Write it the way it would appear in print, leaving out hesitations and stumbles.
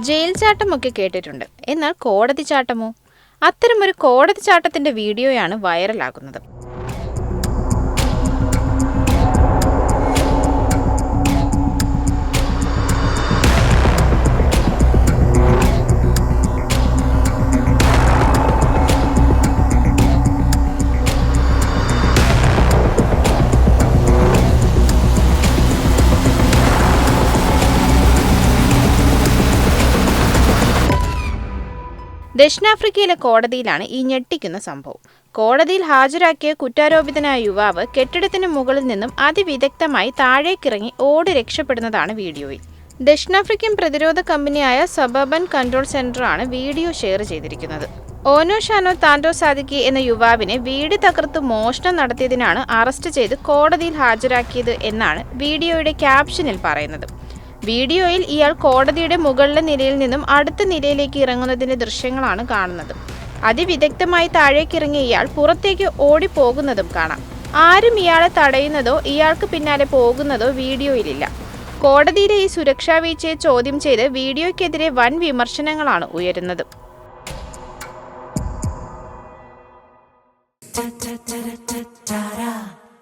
Jail ചാട്ടമൊക്കെ കേട്ടിട്ടുണ്ട്. എന്നാൽ കോടതി ചാട്ടമോ? അത്തരമൊരു കോടതി ചാട്ടത്തിന്റെ വീഡിയോയാണ് വൈറലാകുന്നത്. ദക്ഷിണാഫ്രിക്കയിലെ കോടതിയിലാണ് ഈ ഞെട്ടിക്കുന്ന സംഭവം. കോടതിയിൽ ഹാജരാക്കിയ കുറ്റാരോപിതനായ യുവാവ് കെട്ടിടത്തിന് മുകളിൽ നിന്നും അതിവിദഗ്ധമായി താഴേക്കിറങ്ങി ഓടി രക്ഷപ്പെടുന്നതാണ് വീഡിയോയിൽ. ദക്ഷിണാഫ്രിക്കൻ പ്രതിരോധ കമ്പനിയായ സബർബൻ കൺട്രോൾ സെന്ററാണ് വീഡിയോ ഷെയർ ചെയ്തിരിക്കുന്നത്. ഓനോഷാനോ താൻഡോ സാദിക്കി എന്ന യുവാവിനെ വീട് തകർത്ത് മോഷണം നടത്തിയതിനാണ് അറസ്റ്റ് ചെയ്ത് കോടതിയിൽ ഹാജരാക്കിയത് എന്നാണ് വീഡിയോയുടെ ക്യാപ്ഷനിൽ പറയുന്നത്. വീഡിയോയിൽ ഇയാൾ കോടതിയുടെ മുകളിലെ നിലയിൽ നിന്നും അടുത്ത നിലയിലേക്ക് ഇറങ്ങുന്നതിന്റെ ദൃശ്യങ്ങളാണ് കാണുന്നത്. അതിവിദഗ്ധമായി താഴേക്കിറങ്ങിയ ഇയാൾ പുറത്തേക്ക് ഓടിപ്പോകുന്നതും കാണാം. ആരും ഇയാളെ തടയുന്നതോ ഇയാൾക്ക് പിന്നാലെ പോകുന്നതോ വീഡിയോയിലില്ല. കോടതിയിലെ ഈ സുരക്ഷാ വീഴ്ചയെ ചോദ്യം ചെയ്ത് വീഡിയോയ്ക്കെതിരെ വൻ വിമർശനങ്ങളാണ് ഉയരുന്നത്. Ta ta ta ta ta ta